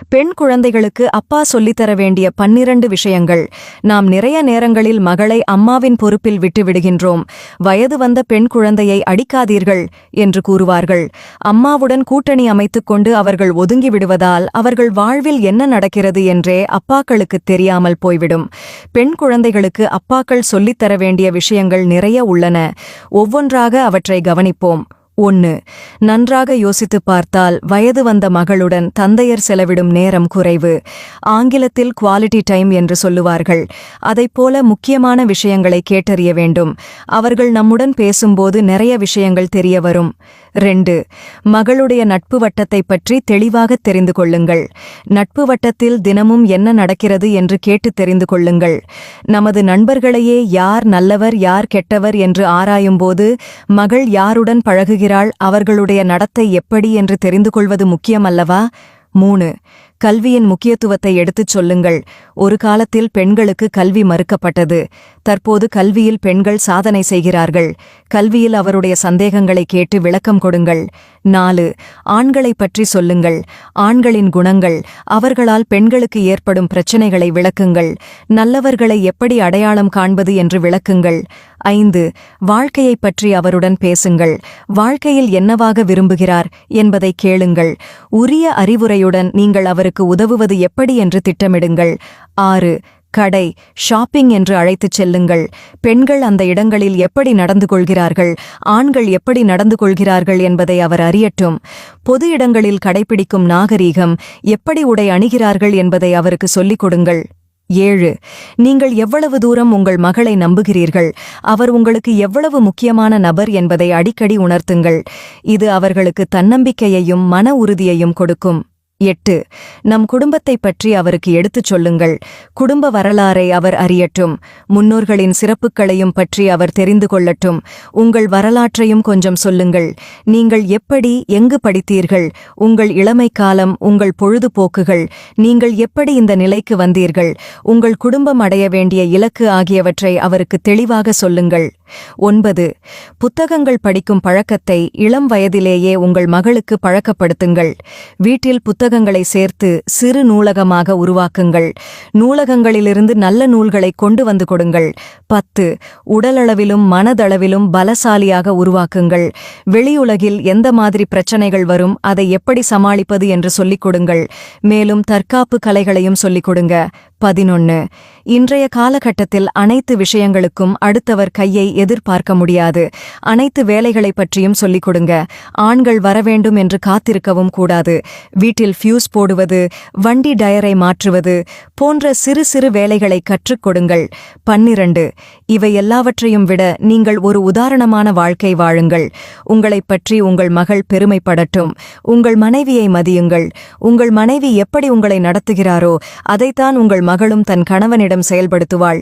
பெண் குழந்தைகளுக்கு அப்பா சொல்லித்தர வேண்டிய 12 விஷயங்கள். நாம் நிறைய நேரங்களில் மகளை அம்மாவின் பொறுப்பில் விட்டுவிடுகின்றோம். வயது வந்த பெண் குழந்தையை அடிக்காதீர்கள் என்று கூறுவார்கள். அம்மாவுடன் கூட்டணி அமைத்துக் கொண்டு அவர்கள் ஒதுங்கி விடுவதால் அவர்கள் வாழ்வில் என்ன நடக்கிறது என்றே அப்பாக்களுக்குத் தெரியாமல் போய்விடும். பெண் குழந்தைகளுக்கு அப்பாக்கள் சொல்லித்தர வேண்டிய விஷயங்கள் நிறைய உள்ளன. ஒவ்வொன்றாக அவற்றை கவனிப்போம். 1. நன்றாக யோசித்துப் பார்த்தால் வயது வந்த மகளுடன் தந்தையர் செலவிடும் நேரம் குறைவு. ஆங்கிலத்தில் குவாலிட்டி டைம் என்று சொல்லுவார்கள். அதைப்போல முக்கியமான விஷயங்களை கேட்டறிய வேண்டும். அவர்கள் நம்முடன் பேசும்போது நிறைய விஷயங்கள் தெரிய வரும். 2. மகளுடைய நட்பு வட்டத்தைப் பற்றி தெளிவாகத் தெரிந்து கொள்ளுங்கள். நட்பு வட்டத்தில் தினமும் என்ன நடக்கிறது என்று கேட்டுத் தெரிந்து கொள்ளுங்கள். நமது நண்பர்களையே யார் நல்லவர் யார் கெட்டவர் என்று ஆராயும்போது மகள் யாருடன் பழகுகிறாள், அவர்களுடைய நடத்தை எப்படி என்று தெரிந்து கொள்வது முக்கியமல்லவா? 3. கல்வியின் முக்கியத்துவத்தை எடுத்துச் சொல்லுங்கள். ஒரு காலத்தில் பெண்களுக்கு கல்வி மறுக்கப்பட்டது. தற்போது கல்வியில் பெண்கள் சாதனை செய்கிறார்கள். கல்வியில் அவருடைய சந்தேகங்களை கேட்டு விளக்கம் கொடுங்கள். 4. ஆண்களைப் பற்றி சொல்லுங்கள். ஆண்களின் குணங்கள், அவர்களால் பெண்களுக்கு ஏற்படும் பிரச்சினைகளை விளக்குங்கள். நல்லவர்களை எப்படி அடையாளம் காண்பது என்று விளக்குங்கள். 5. வாழ்க்கையைப் பற்றி அவருடன் பேசுங்கள். வாழ்க்கையில் என்னவாக விரும்புகிறார் என்பதை கேளுங்கள். உரிய அறிவுரையுடன் நீங்கள் அவருக்கு உதவுவது எப்படி என்று திட்டமிடுங்கள். 6. கடை, ஷாப்பிங் என்று அழைத்துச் செல்லுங்கள். பெண்கள் அந்த இடங்களில் எப்படி நடந்து கொள்கிறார்கள், ஆண்கள் எப்படி நடந்து கொள்கிறார்கள் என்பதை அவர் அறியட்டும். பொது இடங்களில் கடைபிடிக்கும் நாகரீகம், எப்படி உடை அணிகிறார்கள் என்பதை அவருக்கு சொல்லிக் கொடுங்கள். 7. நீங்கள் எவ்வளவு தூரம் உங்கள் மகளை நம்புகிறீர்கள், அவர் உங்களுக்கு எவ்வளவு முக்கியமான நபர் என்பதை அடிக்கடி உணர்த்துங்கள். இது அவர்களுக்கு தன்னம்பிக்கையையும் மன உறுதியையும் கொடுக்கும். 8. நம் குடும்பத்தைப் பற்றி அவருக்கு எடுத்துச் சொல்லுங்கள். குடும்ப வரலாறை அவர் அறியட்டும். முன்னோர்களின் சிறப்புகளையும் பற்றி அவர் தெரிந்து கொள்ளட்டும். உங்கள் வரலாற்றையும் கொஞ்சம் சொல்லுங்கள். நீங்கள் எப்படி, எங்கு படித்தீர்கள், உங்கள் இளமை காலம், உங்கள் பொழுதுபோக்குகள், நீங்கள் எப்படி இந்த நிலைக்கு வந்தீர்கள், உங்கள் குடும்பம் அடைய வேண்டிய இலக்கு ஆகியவற்றை அவருக்கு தெளிவாக சொல்லுங்கள். 9. புத்தகங்கள் படிக்கும் பழக்கத்தை இளம் வயதிலேயே உங்கள் மகளுக்கு பழக்கப்படுத்துங்கள். வீட்டில் புத்தகங்களை சேர்த்து சிறு நூலகமாக உருவாக்குங்கள். நூலகங்களிலிருந்து நல்ல நூல்களை கொண்டு வந்து கொடுங்கள். 10. உடலளவிலும் மனதளவிலும் பலசாலியாக உருவாக்குங்கள். வெளியுலகில் எந்த மாதிரி பிரச்சனைகள் வரும், அதை எப்படி சமாளிப்பது என்று சொல்லிக் கொடுங்கள். மேலும் தற்காப்பு கலைகளையும் சொல்லிக் கொடுங்க. 11. இன்றைய காலகட்டத்தில் அனைத்து விஷயங்களுக்கும் அடுத்தவர் கையை எதிர்பார்க்க முடியாது. அனைத்து வேலைகளைப் பற்றியும் சொல்லிக் கொடுங்க. ஆண்கள் வரவேண்டும் என்று காத்திருக்கவும் கூடாது. வீட்டில் ஃபியூஸ் போடுவது, வண்டி டயரை மாற்றுவது போன்ற சிறு சிறு வேலைகளை கற்றுக் கொடுங்கள். 12. இவை எல்லாவற்றையும் விட நீங்கள் ஒரு உதாரணமான வாழ்க்கை வாழுங்கள். உங்களைப் பற்றி உங்கள் மகள் பெருமைப்படட்டும். உங்கள் மனைவியை மதியுங்கள். உங்கள் மனைவி எப்படி உங்களை நடத்துகிறாரோ அதைத்தான் உங்கள் மகளும் தன் கணவனிடம் செயல்படுத்துவாள்.